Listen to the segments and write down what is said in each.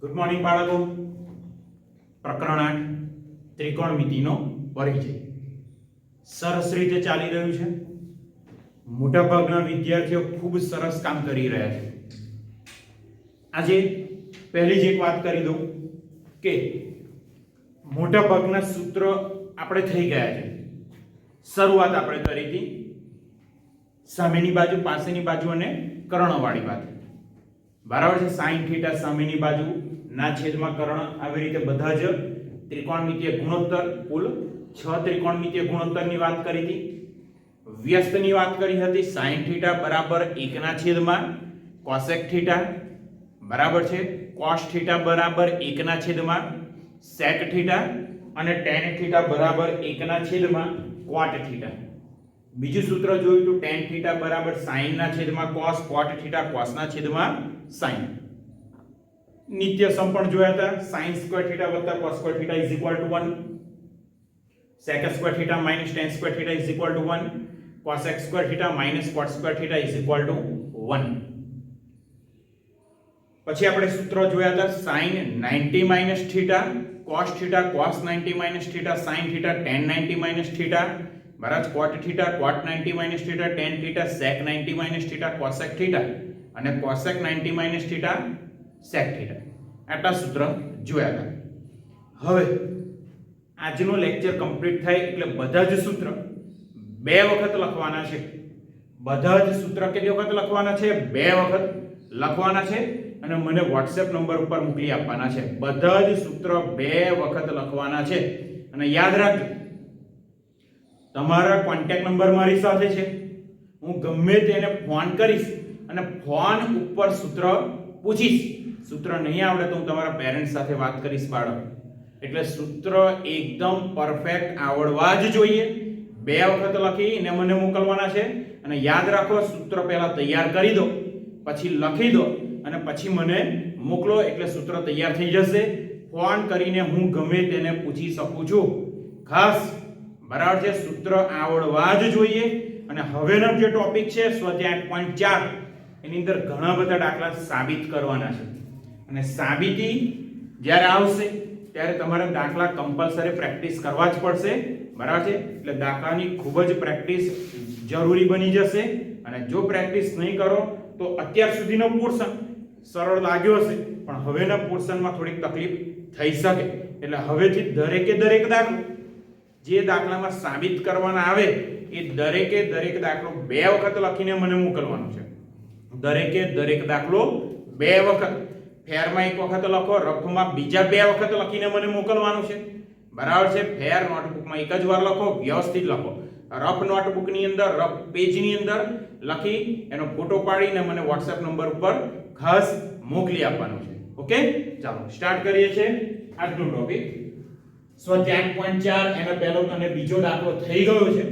Good morning બાળકો. પ્રકરણ 8 ત્રિકોણમિતિનો પરિચય સરસ રીતે ચાલી રહ્યું છે. મોટાભાગના વિદ્યાર્થીઓ ખૂબ સરસ કામ કરી રહ્યા છે. આજે પહેલી જ એક વાત કરી દઉં કે મોટાભાગના સૂત્ર આપણે થઈ ગયા છે. શરૂઆત આપણે કરી હતી સામેની બાજુ, પાસેની બાજુ અને કર્ણવાળી બાજુ. બરાબર છે. sin θ સામેની બાજુ ના છેદમાં કર્ણ, આવી રીતે બધા જ ત્રિકોણમિતિય ગુણોત્તર, કુલ 6 ત્રિકોણમિતિય ગુણોત્તરની વાત કરી હતી. વ્યસ્તની વાત કરી હતી. sin θ બરાબર 1 ના છેદમાં cosec θ બરાબર છે, cos θ બરાબર 1 ના છેદમાં sec θ અને tan θ બરાબર 1 ના છેદમાં cot θ. બીજું સૂત્ર જોયું તો tan θ બરાબર sin ના છેદમાં cos, cot θ cos ના છેદમાં sin. નિત્ય સમ પણ જોયા હતા. sin square θ cos square θ 1, sec square θ tan square θ 1, cosec square θ cot square θ 1. પછી આપણે સૂત્ર જોયા હતા sin 90 θ cos θ cos 90 θ sin θ tan 90 θ બરાબર, cot θ cot 90 θ tan θ sec 90 θ cosec θ અને cosec 90 θ sec θ. આટલા સૂત્ર જોયા હતા. હવે આજનો લેક્ચર કમ્પ્લીટ થાય એટલે બધા જ સૂત્ર બે વખત લખવાના છે. બધા જ સૂત્ર કેટલી વખત લખવાના છે? બે વખત લખવાના છે અને મને WhatsApp નંબર ઉપર મોકલી આપવાના છે. બધા જ સૂત્ર બે વખત લખવાના છે. અને યાદ રાખજો, તમારા કોન્ટેક્ટ નંબર મારી સાથે છે. હું ગમે તેને ફોન કરીશ અને ફોન ઉપર સૂત્ર પૂછીશ. સૂત્ર નહીં આવડે તો હું તમારા પેરેન્ટ્સ સાથે વાત કરીશ બાળક. એટલે સૂત્ર એકદમ પરફેક્ટ આવડવા જ જોઈએ. બે વખત લખીને મને મોકલવાના છે. અને યાદ રાખો, સૂત્ર પહેલા તૈયાર કરી દો, પછી લખી દો અને પછી મને મોકલો એટલે સૂત્ર તૈયાર થઈ જશે. ફોન કરીને હું ગમે તેને પૂછી શકું છું. ખાસ બરાબર છે, સૂત્ર આવડવા જ જોઈએ. અને હવેનો જે ટોપિક છે સ્વાધ્યાય 8.4, એની અંદર ઘણા બધા દાખલા સાબિત કરવાના છે. અને સાબિતી જ્યારે આવશે ત્યારે તમારે દાખલા કમ્પલસરી પ્રેક્ટિસ કરવા જ પડશે. બરાબર છે. એટલે દાખલાની ખૂબ જ પ્રેક્ટિસ જરૂરી બની જશે. અને જો પ્રેક્ટિસ નહીં કરો તો અત્યાર સુધીનો પોર્શન સરળ લાગ્યો હશે પણ હવેના પોર્શનમાં થોડીક તકલીફ થઈ શકે. એટલે હવેથી દરેકે દરેક દાખલો જે દાખલામાં સાબિત કરવાના આવે એ દરેકે દરેક દાખલો બે વખત લખીને મને મોકલવાનો છે. દરેકે દરેક દાખલો બે વખત, ફેરમાં એક વખત લખો, રફમાં બીજા બે વખત લખીને મને મોકલવાનું છે. બરાબર છે. ફેર નોટબુકમાં એક જ વાર લખો, વ્યવસ્થિત લખો. રફ નોટબુકની અંદર, રફ પેજની અંદર લખી એનો ફોટો પાડીને મને WhatsApp નંબર ઉપર ખાસ મોકલી આપવાનો છે. ઓકે, ચાલો સ્ટાર્ટ કરીએ છીએ આજનો ટોપિક. સ્વાધ્યાય 8.4 એનો પહેલો અને બીજો દાખલો થઈ ગયો છે.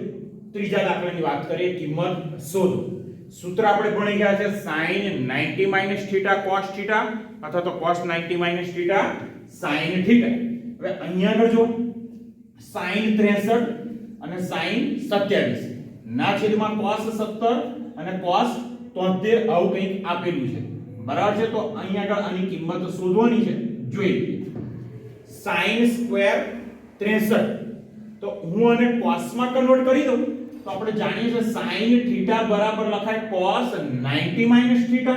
ત્રીજા દાખલાની વાત કરીએ, કિંમત શોધો. સૂત્ર આપણે ભણી ગયા છે sin 90 θ cos θ અથવા તો cos 90 θ sin θ. હવે અહીંયા આગળ જો sin 63 અને sin 27 ના છેદમાં cos 17 અને cos 73 આવું કંઈક આપેલું છે. બરાબર છે. તો અહીંયા આગળ આની કિંમત શોધવાની છે. જોઈ લઈએ. sin સ્ક્વેર 63 તો હું આને cos માં કન્વર્ટ કરી દઉં તો આપણે જાણીએ છીએ sin θ બરાબર લખાય cos 90 θ.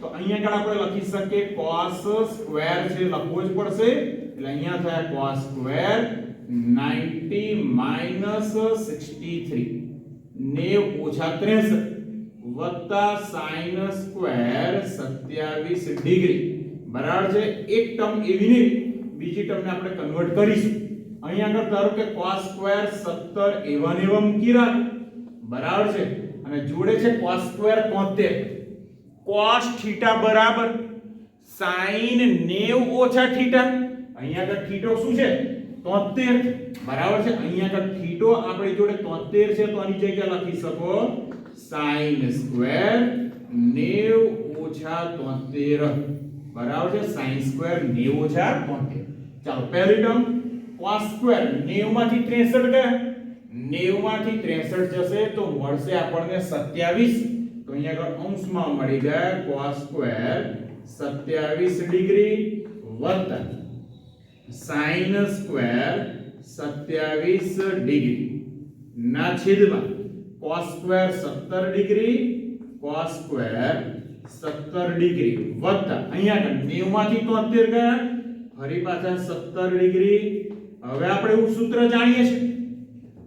તો અહીંયા આગળ આપણે લખી શકીએ cos સ્ક્વેર છે લખવો જ પડશે. એટલે અહીંયા થાય cos સ્ક્વેર 90 63 63 વત્તા sin સ્ક્વેર 27 ડિગ્રી. બરાબર છે. એક ટર્મ એવી નહીં, બીજી ટર્મને આપણે કન્વર્ટ કરીશું. અહીંયા આગળ ધારો કે cos સ્ક્વેર 17 એવા ને એવા મૂકી રાખ. બરાબર છે. અને જોડે છે cos સ્ક્વેર 73. cos θ બરાબર sin 90 θ. અહીંયા આગળ θ શું છે? 73. બરાબર છે. અહીંયા આગળ θ આપણી જોડે 73 છે તો આની જગ્યાએ લખી શકો sin સ્ક્વેર 90 73. બરાબર છે. sin square 90 73. ચાલો પહેલી ટર્મ cos સ્ક્વેર 90 માંથી 63 ગયા, 90 માંથી 63 જશે તો મળશે આપણને 27. તો અહીંયા આગળ અંશમાં મળી ગયા cos સ્ક્વેર 27 ડિગ્રી વત્તા sin સ્ક્વેર 27 ડિગ્રી ના છેદમાં cos square 17 degree cos square 17 degree વત્તા અહીંયા 90 માંથી 73 ગયા ફરી પાછા 17 ડિગ્રી. હવે આપણે એવું સૂત્ર જાણીએ છીએ,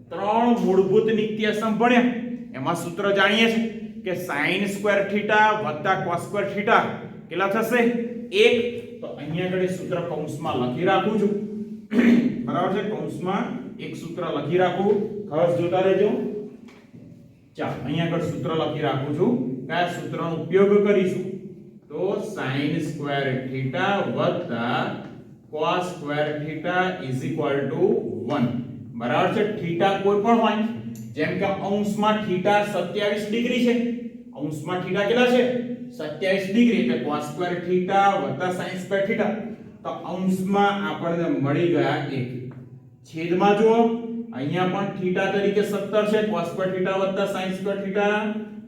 ત્રણ મૂળભૂત નિત્યસમ ભણ્યા એમાં સૂત્ર જાણીએ છીએ કે sin સ્ક્વેર થીટા વત્તા cos સ્ક્વેર થીટા કેટલા થશે 1. તો અહીંયા આગળ સૂત્ર કૌંસમાં લખી રાખું છું, બરાબર છે, કૌંસમાં એક સૂત્ર લખી રાખું, ખાસ જોતા રહેજો. ચાલો અહીંયા આગળ સૂત્ર લખી રાખું છું, કયા સૂત્રનો ઉપયોગ કરીશું તો sin સ્ક્વેર થીટા વત્તા cos સ્ક્વેર થીટા = 1. બરાબર છે. થીટા કોઈ પણ હોય, જેમ કે અંશમાં થીટા 27 ડિગ્રી છે, અંશમાં થીટા કેટલા છે 27 ડિગ્રી, એટલે cos સ્ક્વેર થીટા વત્તા sin સ્ક્વેર થીટા. તો અંશમાં આપણને મળી ગયા 1. છેદમાં જુઓ અહીંયા પણ થીટા તરીકે 17 છે, cos સ્ક્વેર થીટા વત્તા sin સ્ક્વેર થીટા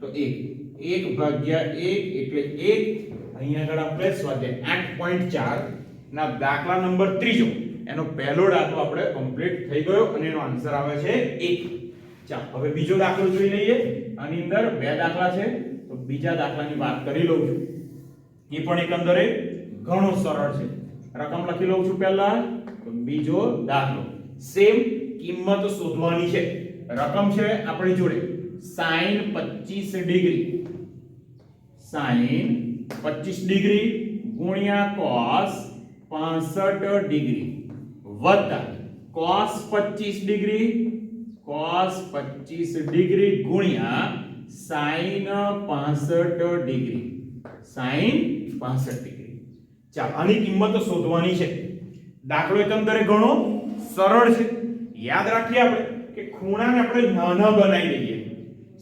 તો 1 1/1 એટલે 1. અહીંયા આગળ આપણે સ્વાધ્યાય 8.4 ના દાખલા નંબર 3 એનો પહેલો દાખલો આપણે કમ્પ્લીટ થઈ ગયો અને એનો આન્સર આવે છે 1. ચાલો હવે બીજો દાખલો જોઈ લઈએ. આની અંદર બે દાખલા છે, તો બીજા દાખલાની વાત કરી લઉં છું. એ પણ એકંદરે ઘણો સરળ છે. રકમ લખી લઉં છું પહેલા, તો બીજો દાખલો સેમ કિંમત શોધવાની છે. રકમ છે આપણી જોડે sin 25 ડિગ્રી, sin 25 ડિગ્રી ગુણ્યા cos 65 ડિગ્રી વત્તા cos 25 ડિગ્રી, cos 25 ડિગ્રી ગુણ્યા sin 65 ડિગ્રી, sin 65 ડિગ્રી. ચાલો આની કિંમત શોધવાની છે. દાખલો એકંદરે ઘણો સરળ છે. યાદ રાખીએ આપણે કે ખૂણાને આપણે નાના બનાવી દઈએ,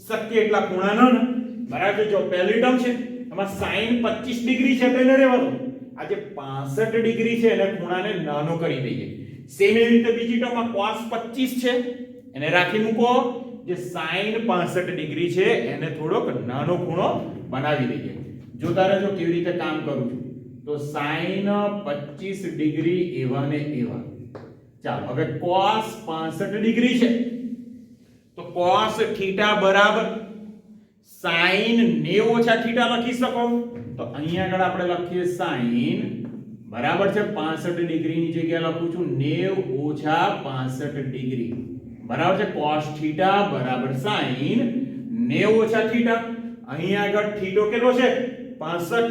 શક્ય એટલા ખૂણા નાના. બરાબર. જો પહેલી ટર્મ છે એમાં sin 25 ડિગ્રી છે તો એને રહેવા દો. આ જે 65 ડિગ્રી છે એને ખૂણાને નાનો કરી દઈએ. સેમ એવી રીતે બીજી ટર્મમાં cos 25 છે એને રાખી મૂકો, જે sin 65 ડિગ્રી છે એને થોડોક નાનો ખૂણો બનાવી દઈએ. જોતા રહેજો કેવી રીતે કામ કરું છું. તો sin 25 ડિગ્રી એવા ને એવા. ચાલો હવે cos 65 ડિગ્રી છે તો cos થીટા બરાબર sin 90 ઓછા થીટા લખી શકો. તો અહીંયા આગળ આપણે લખીએ sin બરાબર છે 65 ડિગ્રી ની જગ્યાએ લખું છું 90 ઓછા 65 ડિગ્રી બરાબર છે cos થીટા બરાબર sin 90 ઓછા થીટા. અહીંયા આગળ થીટો કેટલો છે 65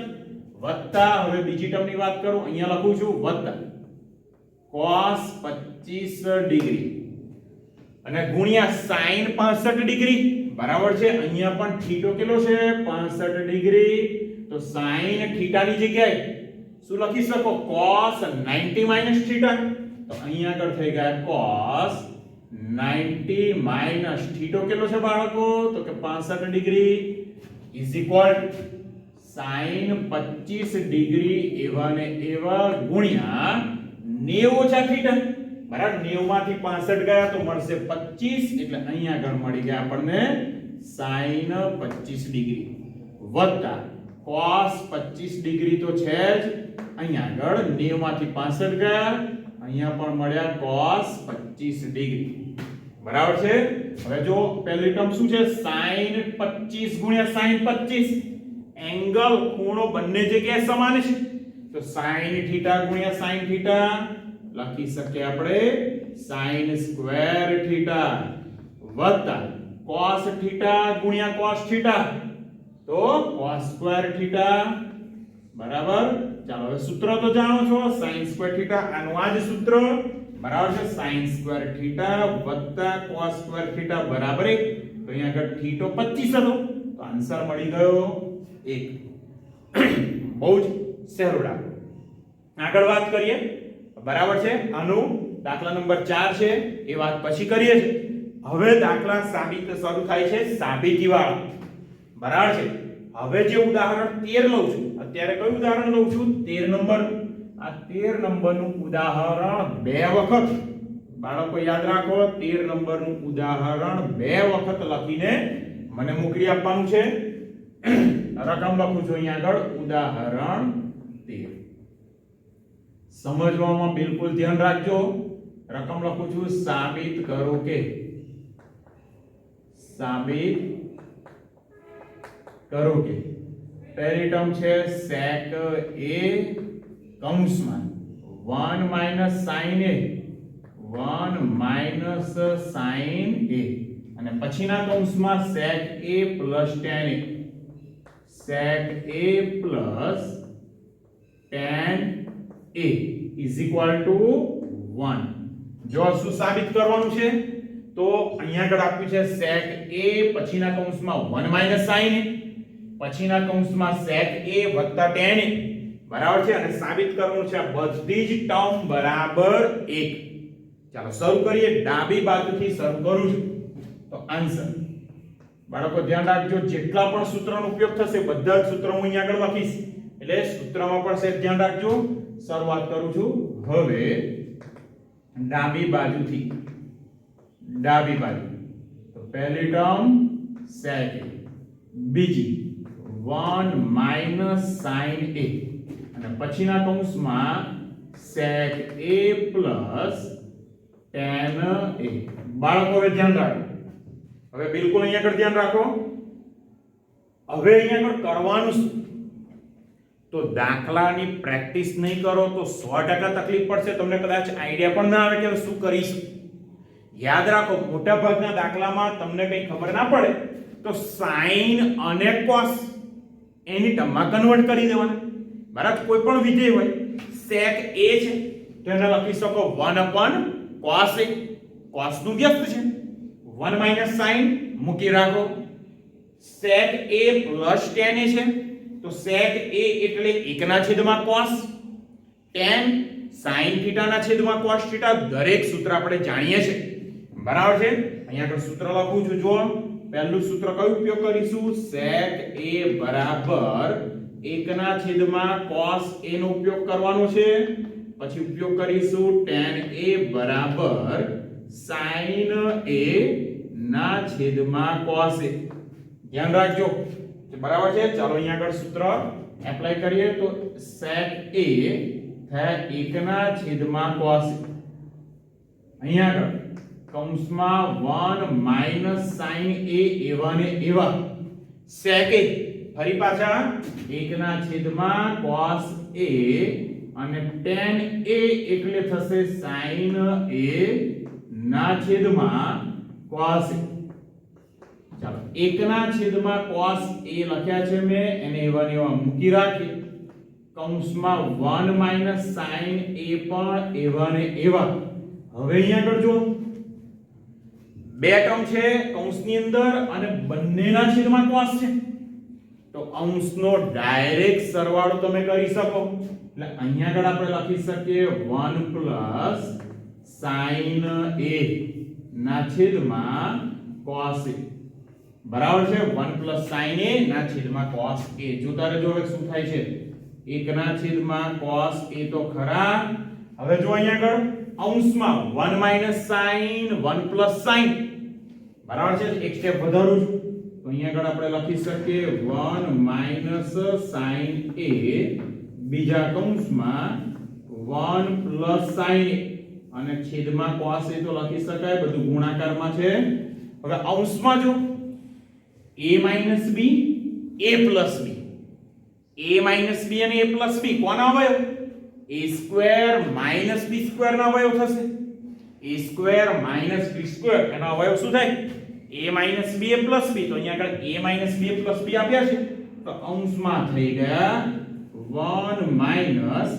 વત્તા, હવે બીજી ટર્મની વાત કરું, અહીંયા લખું છું વત્તા cos 25 ડિગ્રી અને ગુણ્યા sin 65 ડિગ્રી બરાબર છે. અહીંયા પણ થીટો કેટલો છે 65 ડિગ્રી, તો sin થીટાની જગ્યાએ શું લખી શકો cos 90 માઈનસ થીટા. તો અહીંયા આગળ થઈ ગયા cos 90 માઈનસ થીટો કેટલો છે બાળકો તો કે 65 degree is equal sin 25 degree એવા ને એવા ગુણ્યા 90 ઓછા થીટા. બરાબર. 90 માંથી 65 ગયા તો મળશે 25, એટલે અહીંયા આગળ મળી ગયા આપણને sin 25 ડિગ્રી વત્તા cos 25 ડિગ્રી તો છે જ, અહીંયા આગળ 90 માંથી 65 ગયા, અહીંયા પણ મળ્યા cos 25 ડિગ્રી. બરાબર છે. હવે જો પહેલી ટર્મ શું છે sin 25 ગુણ્યા sin 25, એંગલ ખૂણો બંને જગ્યાએ સમાન છે તો sin થીટા ગુણ્યા sin થીટા લખી શકીએ આપણે sin સ્ક્વેર થીટા વત્તા cos થીટા ગુણ્યા cos થીટા તો cos સ્ક્વેર થીટા બરાબર. ચાલો હવે સૂત્ર તો જાણો છો sin સ્ક્વેર થીટા, આનું આ જ સૂત્ર બરાબર છે sin સ્ક્વેર થીટા વત્તા cos સ્ક્વેર થીટા બરાબર 1. તો અહીંયા આગળ થીટો 25 હતો તો આન્સર મળી ગયો 1. બહુ જ સહેલો દાખલો. આગળ વાત કરીએ બરાબર છે. આનું દાખલા નંબર 4 છે એ વાત પછી કરીએ છે. હવે દાખલા સાબિત શરૂ થાય છે સાબિતી વાળા બરાબર છે. હવે જે ઉદાહરણ 13 લઉં છું, અત્યારે કયું ઉદાહરણ લઉં છું 13 નંબર. આ 13 નંબરનું ઉદાહરણ બે વખત બાળકો યાદ રાખો, 13 નંબરનું ઉદાહરણ બે વખત લખીને મને મોકલી આપવાનું છે. રકમ લખું છું અહીંયા આગળ ઉદાહરણ 13 સમજવામાં બિલકુલ ધ્યાન રાખજો. રકમ લખું છું, સાબિત કરો કે. સાબિત કરો કે પહેલી ટર્મ છે sec a કૌંસમાં 1 minus sin a 1 minus sin a અને પછીના કૌંસમાં sec a plus tan a sec a plus tan a is equal to 1. જો શું સાબિત કરવાનું છે તો અહીંયા આગળ આપ્યું છે sec a પછીના કૌંસમાં 1 minus sin a પછીના કૌંસમાં sec a વત્તા tan a બરાબર છે અને સાબિત કરવાનું છે આ બધી જ ટર્મ બરાબર 1. ચાલો શરૂ કરીએ. ડાબી બાજુથી શરૂ કરું છું. તો આન્સર બાળકો ધ્યાન રાખજો, જેટલા પણ સૂત્રનો ઉપયોગ થશે બધા જ સૂત્રો હું અહીંયા આગળ લખીશ એટલે સૂત્રમાં પણ સેજ ધ્યાન રાખજો. શરૂઆત કરું છું હવે ડાબી બાજુથી. ડાબી બાજુ તો પહેલી ટર્મ sec a, બીજી 1 minus sin a અને પછીના કૌંસમાં sec a plus tan a. બાળકો હવે ધ્યાન રાખો, હવે બિલકુલ અહીંયા આગળ ધ્યાન રાખો. હવે અહીંયા આગળ કરવાનું શું તો દાખલાની પ્રેક્ટિસ નહીં કરો તો 100% તકલીફ પડશે. તમને કદાચ આઈડિયા પણ ના આવે કે શું કરીશું. યાદ રાખો, મોટા ભાગના દાખલામાં તમને કંઈ ખબર ના પડે તો sin અને cos એની ટર્મમાં કન્વર્ટ કરી દેવાના. બરાબર, કોઈ પણ વિધેય હોય sec a છે તો એને લખી શકો 1 cos a. cos નું વ્યસ્ત છે 1 minus sin મૂકી રાખો. sec a plus tan a છે તો sec a એટલે 1 ના છેદમાં cos, tan sin θ ના છેદમાં cos θ. દરેક સૂત્ર આપણે જાણીએ છીએ. બરાબર છે. અહીંયા આગળ સૂત્ર લખું છું. જો પહેલું સૂત્ર કયું ઉપયોગ કરીશું? sec a બરાબર 1 ના છેદમાં cos a નો ઉપયોગ કરવાનો છે. પછી ઉપયોગ કરીશું tan a બરાબર sin a ના છેદમાં cos a. ધ્યાન રાખજો. બરાબર છે. ચાલો અહીંયા આગળ સૂત્ર એપ્લાય કરીએ તો sec a થાય 1 ના છેદમાં cos a. અહીંયા આગળ કૌંસમાં 1 minus sin a એવા ને એવા sec a ફરી પાછા 1 ના છેદમાં cos a અને tan a એટલે થશે sin a ના છેદમાં cos a. ચાલો 1 ના છેદમાં cos a લખ્યા છે મેં, એને એવા ને એવા મૂકી રાખીએ. કૌંસમાં 1 minus sin a પણ એવા ને એવા. હવે અહીંયા આગળ જો બે ટર્મ છે કૌંસની અંદર અને બંનેના છેદમાં cos છે તો અંશનો ડાયરેક્ટ સરવાળો તમે કરી શકો. એટલે અહીંયા આગળ આપણે લખી શકીએ 1 plus sin a ના છેદમાં cos a. બરાબર છે. 1 plus sin a ના છેદમાં cos a. જોતા રહેજો હવે શું થાય છે. 1 ના છેદમાં cos a તો ખરા. હવે જો અહીંયા આગળ અંશમાં 1 minus sin 1 plus sin. બરાબર છે. એક સ્ટેપ વધારું છું તો અહીંયા આગળ આપણે લખી શકીએ 1 minus sin a બીજા કૌંસમાં 1 plus sin a અને છેદમાં cos a તો લખી શકાય, બધું ગુણાકારમાં છે. હવે અંશમાં જો a minus b a plus b. a minus b અને a plus b કોના અવયવ? a square minus b square ના અવયવ થશે. a square minus b square એનો અવયવ શું થાય? a minus b a plus b. તો અહીંયા આગળ a minus b a plus b આપ્યા છે તો અંશમાં થઈ ગયા 1 minus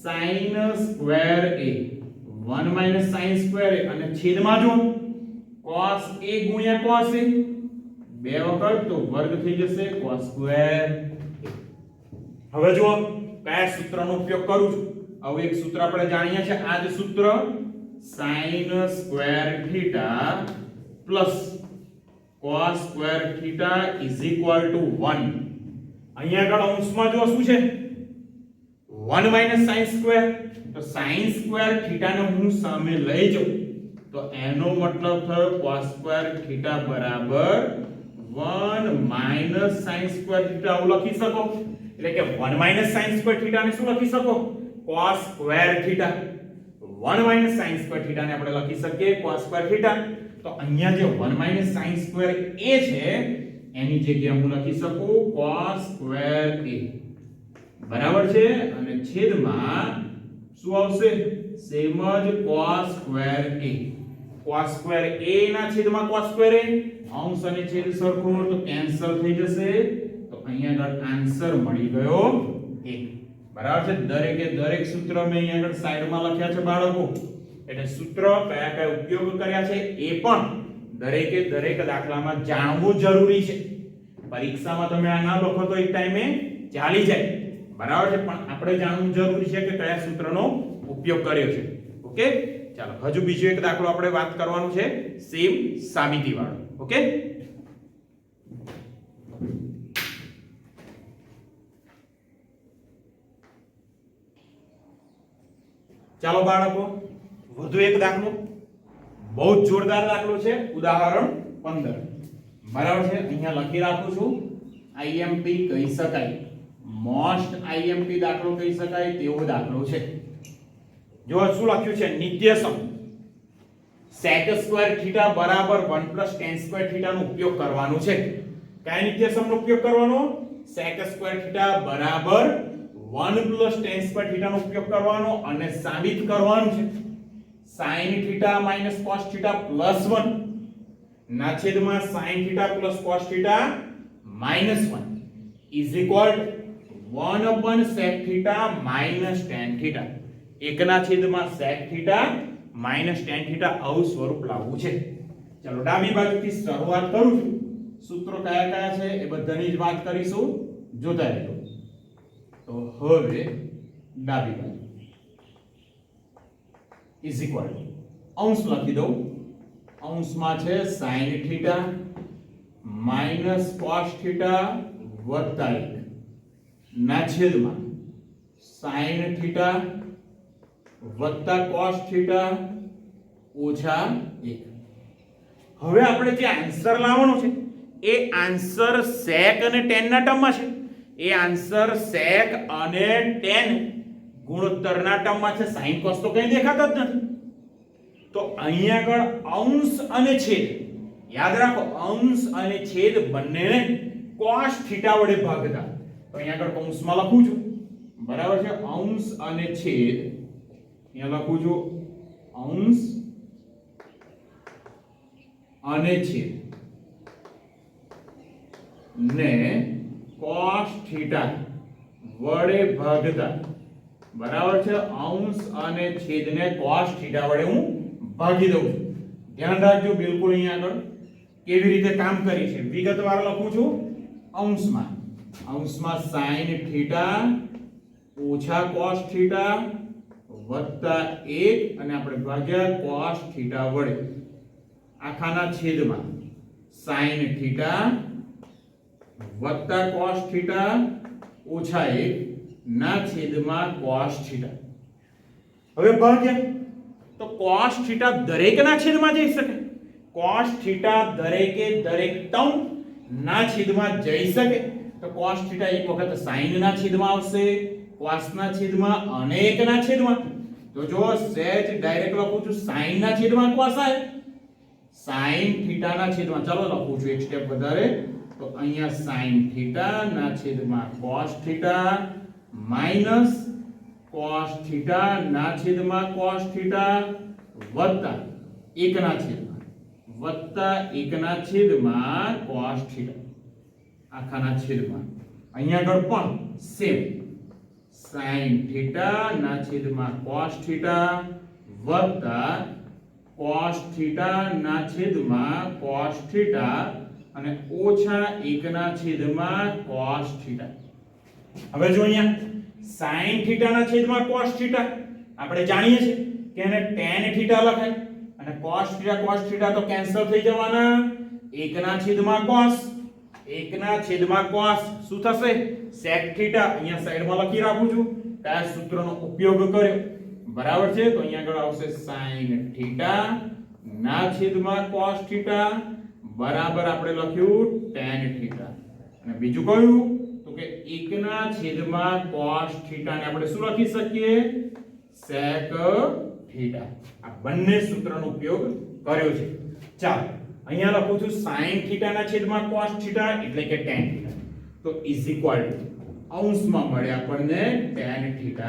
sin square a. 1 minus sin square a અને છેદમાં જો cos a ગુણ્યા cos a બે વખત તો વર્ગ થઈ જશે cos square a. હવે જો કયા સૂત્રનો ઉપયોગ કરું છું? હવે એક સૂત્ર આપણે જાણીએ છીએ, આ જ સૂત્ર sin square theta plus cos square theta is equal to 1. અહીંયા આગળ અંશમાં જો શું છે 1 minus sin square તો sin square theta ને હું સામે લઈ જાઉં તો એનો મતલબ થયો cos square theta બરાબર 1 minus sin square theta આવું લખી શકો. એટલે કે 1 minus sin square theta ને શું લખી શકો? cos square theta 1 - sin square theta ને આપણે લખી શકીએ cos સ્ક્વેર થીટા તો અહીંયા જે 1 - sin સ્ક્વેર a છે એની જગ્યાએ હું લખી શકું cos સ્ક્વેર a બરાબર છે અને છેદમાં શું આવશે સેમ જ cos square a cos square a ના છેદમાં cos સ્ક્વેર a અંશ અને છેદ સરખો તો કેન્સલ થઈ જશે તો અહીંયા આગળ આન્સર મળી ગયો 1 બરાબર છે દરેકે દરેક સૂત્ર મેં અહીંયા આગળ સાઈડમાં લખ્યા છે બાળકો એટલે સૂત્ર કયા કયા ઉપયોગ કર્યા છે એ પણ દરેકે દરેક દાખલામાં જાણવું જરૂરી છે પરીક્ષામાં તમે આ ના લખો તો એક ટાઈમે ચાલી જાય બરાબર છે પણ આપણે જાણવું જરૂરી છે કે કયા સૂત્રનો ઉપયોગ કર્યો છે ઓકે ચાલો હજુ બીજો એક દાખલો આપણે વાત કરવાનું છે સેમ સાબિતી વાળો ઓકે ચાલો બાળકો વધુ એક દાખલો બહુ જ જોરદાર દાખલો છે ઉદાહરણ 15 બરાબર છે અહીંયા લખી રાખું છું આઈએમપી કહી શકાય મોસ્ટ આઈએમપી દાખલો કહી શકાય તેવો દાખલો છે જો શું લખ્યું છે નિત્યસમ sec સ્ક્વેર થીટા બરાબર 1 + tan સ્ક્વેર થીટા નો ઉપયોગ કરવાનો છે કયા નિત્યસમ નો ઉપયોગ કરવાનો sec સ્ક્વેર થીટા બરાબર 1 + tan સ્ક્વેર થીટા નો ઉપયોગ કરવાનો અને સાબિત કરવાનું છે sin થીટા - cos થીટા +1 ના છેદમાં sin theta + cos theta -1 is equal 1 / sec theta - tan theta એકના છેદમાં sec થીટા - tan થીટા આવું સ્વરૂપ લાવવું છે ચલો ડાબી બાજુથી શરૂઆત કરું છું સૂત્રો કયા કયા છે એ બધાની જ વાત કરીશું જોતા રહેજો તો હવે ડાબી બાજુ ઇઝ ઇક્વલ અંશ લખી દઉં અંશમાં છે sin થીટા - cos થીટા + 1 ના છેદમાં sin થીટા + cos થીટા -1 હવે આપણે જે આન્સર લાવવાનો છે એ આન્સર sec અને tan ના ટર્મમાં છે એ આન્સર sec અને tan ગુણોત્તરના ટર્મમાં છે sin cos તો કંઈ દેખાતો જ નથી તો અહીંયા આગળ અંશ અને છેદ યાદ રાખો અંશ અને છેદ બંનેને cos થીટા વડે ભાગતા તો અહીંયા આગળ કૌંસમાં લખું છું બરાબર છે અંશ અને છેદ અહીંયા લખું છું અંશ અને છેદ ને cos થીટા વડે ભાગતા બરાબર છે અંશ અને છેદને cos થીટા વડે હું ભાગી દઉં છું ધ્યાન રાખજો બિલકુલ અહીંયા આગળ કેવી રીતે કામ કરી છે વિગતવાર લખું છું અંશમાં sin થીટા - cos થીટા +1 અને આપણે ભાગ્યા cos થીટા વડે આખાના છેદમાં sin થીટા + cos થીટા -1 ના છેદમાં cos થીટા હવે ભાગ્યા તો cos થીટા દરેકના છેદમાં જઈ શકે cos થીટા દરેકે દરેક ટર્મ ના છેદમાં જઈ શકે તો cos થીટા એક વખત sin ના છેદમાં આવશે cos ના છેદમાં અને 1 ના છેદમાં તો જો સહેજ ડાયરેક્ટ લખું છું sin ના છેદમાં cos આવે sin થીટા ના છેદમાં ચાલો લખું છું એક સ્ટેપ વધારે તો અહીંયા sin થીટા ના છેદમાં cos theta minus cos theta ના છેદમાં cos થીટા વત્તા 1 ના છેદમાં cos થીટા આખાના છેદમાં અહીંયા આગળ પણ સેમ sin થીટા ના છેદમાં cos થીટા વત્તા cos થીટા ના છેદમાં cos થીટા અને -1 ના છેદમાં cos થીટા હવે જો અહીંયા sin થીટા ના છેદમાં cos થીટા આપણે જાણીએ છીએ કે એને tan થીટા લખાય અને cos થીટા તો કેન્સલ થઈ જવાના 1 ના છેદમાં cos શું થશે sec થીટા અહીંયા સાઈડમાં લખી રાખું છું કયા સૂત્રનો ઉપયોગ કર્યો બરાબર છે તો અહીંયા આગળ આવશે sin થીટા ના છેદમાં cos થીટા બરાબર આપણે લખ્યું tan થીટા અને બીજું કયું તો કે 1 ના છેદમાં cos θ ને આપણે શું લખી શકીએ sec θ. આ બંને સૂત્રનો ઉપયોગ કર્યો છે. ચાલો અહીંયા લખું છું sin θ ના છેદમાં cos θ એટલે કે tan θ. તો ઇઝ ઇક્વલ ટુ અંશમાં મળે આપણને tan θ,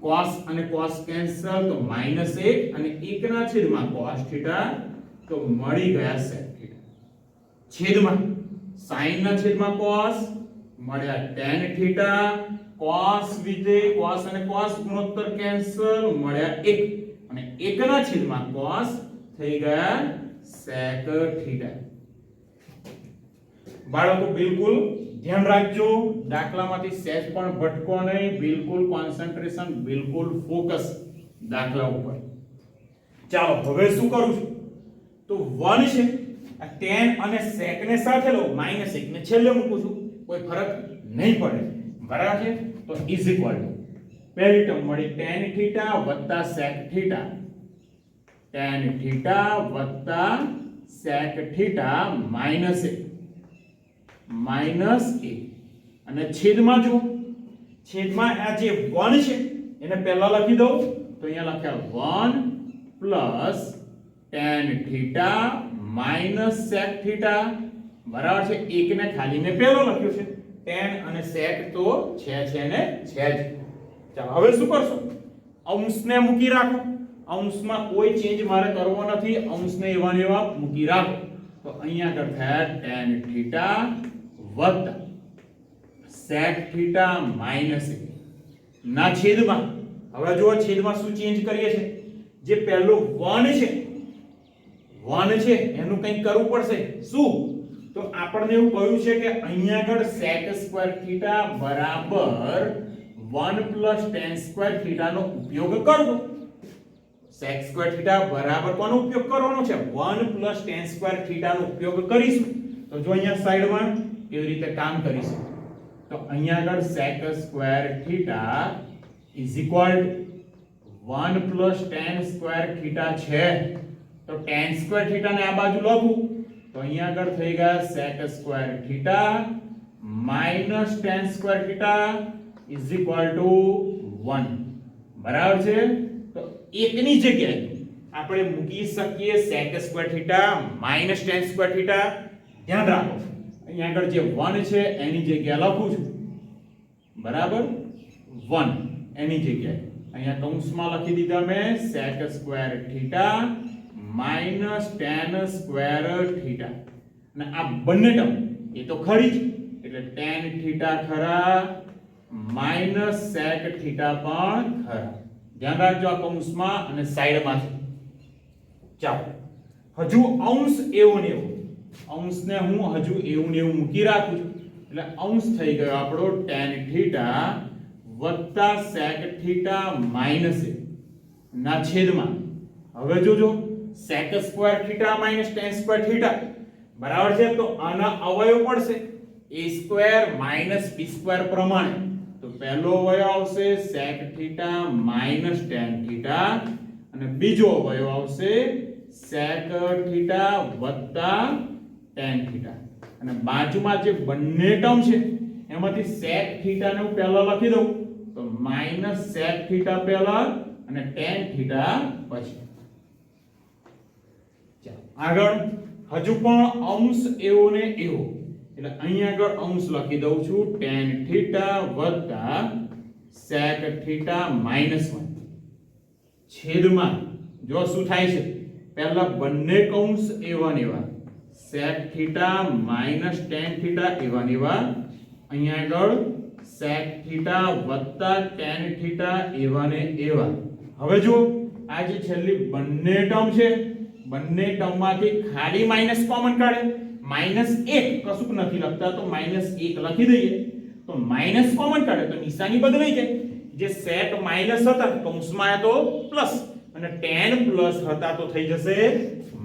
cos અને cos કેન્સલ તો -1 અને 1 ના છેદમાં cos θ તો મળી ગયા sec θ. છેદમાં sin ના છેદમાં cos મળ્યા tan θ, cos વિધેય cos અને cos ગુણોત્તર કેન્સલ મળ્યા 1 અને 1 ના છેદમાં cos થઈ ગયા sec θ. બાળકો બિલકુલ ધ્યાન રાખજો, દાખલામાંથી સહેજ પણ ભટકો નહીં, બિલકુલ કોન્સન્ટ્રેશન, બિલકુલ ફોકસ દાખલા ઉપર. ચાલો હવે શું કરું છું તો 1 છે આ tan અને sec ને સાથે લઉં, -1 ને છેલ્લે મૂકું છું, કોઈ ફરક નહીં પડે, બરાબર છે. તો ઇઝ ઇક્વલ ટુ પહેલી ટર્મ મળી tan θ વત્તા sec θ, tan θ વત્તા sec θ -1 અને છેદમાં જો છેદમાં આ જે 1 છે એને પહેલા લખી દઉં તો અહીંયા લખ્યા 1 પ્લસ tan θ sec θ બરાબર છે. 1 ને ખાલી મેં પહેલો લખ્યો છે, tan અને sec તો છે ને છે જ. ચાલો હવે શું કરશો, અંશને મૂકી રાખો, અંશમાં કોઈ ચેન્જ મારે કરવો નથી, અંશને એવા ને એવા મૂકી રાખો. તો અહીંયા આગળ થયા tan θ વત્તા sec θ -1 ના છેદમાં. હવે જો છેદમાં શું ચેન્જ કરીએ છે, જે પહેલો 1 છે એનું કંઈક કરવું પડશે. શું તો આપણને એવું કહ્યું છે કે અહીંયા આગળ sec² θ બરાબર 1 tan² θ નો ઉપયોગ કરવો. sec² θ બરાબર કોનો ઉપયોગ કરવાનો છે 1 tan² θ નો ઉપયોગ કરીશું. તો જો અહીંયા સાઈડમાં કેવી રીતે કામ કરીશું તો અહીંયા આગળ sec² θ is equal to 1 tan² θ છે, તો tan² θ ને આ બાજુ લખું તો અહીંયા આગળ થઈ ગયા sec² θ tan² θ is equal to 1, બરાબર છે. તો એકની જગ્યાએ આપણે મૂકી શકીએ sec² θ tan² θ. ધ્યાન રાખો અહીંયા આગળ જે 1 છે એની જગ્યાએ લખું છું, બરાબર 1 એની જગ્યાએ અહીંયા કૌંસમાં લખી દીધા મેં sec² θ tan² θ. અને આ બંને ટર્મ એ તો ખરી જ એટલે tan θ ખરા sec θ પણ ખરા. ધ્યાન રાખજો આ કૌંસમાં અને સાઈડમાં છે. ચાલો હજુ અંશ એવો ને એવો, અંશને હું હજુ એવું ને એવું મૂકી રાખું છું એટલે અંશ થઈ ગયો આપણો tan θ વત્તા sec θ -1 ના છેદમાં. હવે જોજો sec² θ tan² θ બરાબર છે, તો આના અવયવ પડશે a² b² પ્રમાણે. તો પહેલો અવયવ આવશે sec θ tan θ અને બીજો અવયવ આવશે sec θ વત્તા tan θ. અને બાજુમાં જે બંને ટર્મ છે એમાંથી sec θ ને હું પહેલા લખી દઉં તો sec θ પહેલા અને tan θ પછી. ચાલો આગળ હજુ પણ અંશ એવો ને એવો એટલે અહીંયા આગળ અંશ લખી દઉં છું tan θ વત્તા sec θ -1 છેદમાં. જો શું થાય છે પહેલા બંને કૌંસ એવા ને એવા sec θ tan θ એવા ને એવા, અહીંયા આગળ sec θ વત્તા tan θ એવા ને એવા. હવે જો આ જે છેલ્લી બંને ટર્મ છે બંને ટર્મમાંથી ખાલી માઈનસ કોમન કાઢે, -1 કશું નથી લખતા તો -1 લખી દઈએ તો માઈનસ કોમન કાઢે તો નિશાની બદલાઈ જાય. જે sec માઈનસ હતા કૌંસમાં તો પ્લસ અને tan પ્લસ હતા તો થઈ જશે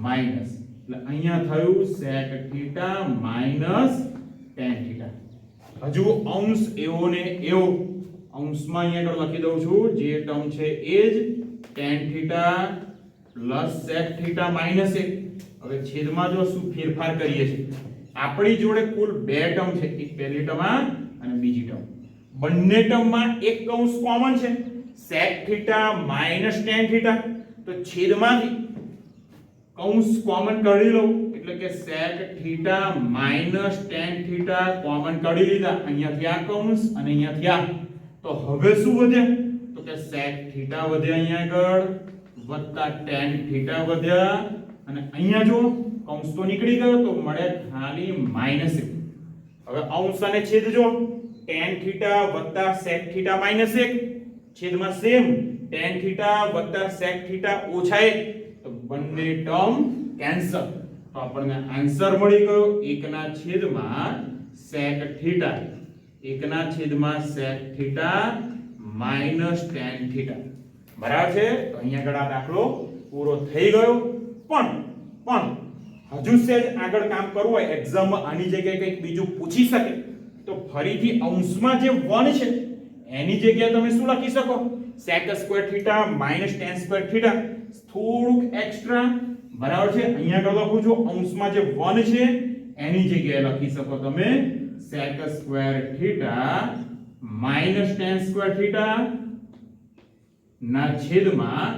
માઈનસ. એટલે અહીંયા થયું sec θ tan θ. હજુ અંશ એવો ને એવો, અંશમાં અહીંયા આગળ લખી દઉં છું જે ટર્મ છે એ જ tan θ sec θ -1. હવે છેદમાં જો શું ફેરફાર કરીએ છીએ, આપણી જોડે કુલ બે ટર્મ છે, એક પહેલી ટર્મ આ અને બીજી ટર્મ. બંને ટર્મમાં એક કૌંસ કોમન છે, sec theta minus tan theta. તો છેદમાંથી કૌંસ કોમન કાઢી લઉં એટલે કે sec theta minus tan theta common કાઢી લીધા. અહીંયાથી આ કૌંસ અને અહીંયાથી આ. તો હવે શું વધ્યા? તો કે sec થીટા વધ્યા અહીંયા આગળ, વત્તા tan થીટા વધ્યા, અને અહીંયા જો કૌંસ તો નીકળી ગયો તો મળે ખાલી -1. હવે અંશ અને છેદ જો, tan થીટા વત્તા sec થીટા -1 છેદમાં સેમ tan થીટા વત્તા sec થીટા ઓછા 1. તો બંને ટર્મ કેન્સલ. તો આપણને આન્સર મળી ગયો 1/sec theta, 1/sec theta minus tan theta. બરાબર છે? તો અહીંયા આગળ આ દાખલો પૂરો થઈ ગયો. પણ હજુ સેજ આગળ કામ કરવું હોય, એક્ઝામમાં આની જગ્યાએ કંઈક બીજું પૂછી શકે, તો ફરીથી અંશમાં જે 1 છે એની જગ્યાએ તમે શું લખી શકો? sec square theta minus tan square theta. થોડુંક એક્સ્ટ્રા, બરાબર છે? અહીંયા આગળ લખું છું, અંશમાં જે 1 છે એની જગ્યાએ લખી શકો તમે sec square theta minus tan square theta ના છેદમાં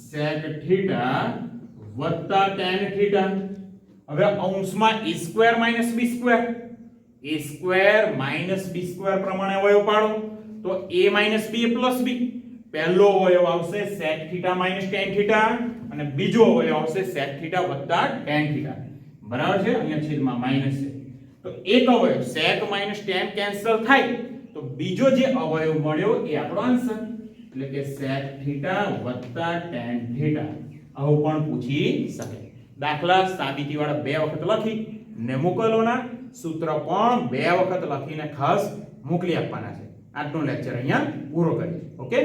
sec થીટા વત્તા tan થીટા. હવે અંશમાં a square minus b square, a square minus b square પ્રમાણે અવયવ પાડો. તો a minus b A plus b. પહેલો અવયવ આવશે sec theta minus tan theta, અને બીજો અવયવ આવશે sec થીટા વત્તા tan થીટા. બરાબર છે? અહીંયા છેદમાં માઈનસ છે. તો એક અવયવ sec માઈનસ tan કેન્સલ થાય, તો બીજો જે અવયવ મળ્યો એ આપણો આન્સર. એટલે કે sec થીટા વત્તા tan થીટા. આવું પણ પૂછી શકે. દાખલા સાબિતીવાળા 2 વખત લખી ને મોકલોના, સૂત્ર પણ 2 વખત લખીને ખાસ મોકલી આપવાના છે. આજનો લેક્ચર અહીંયા પૂરો કરીએ. ઓકે.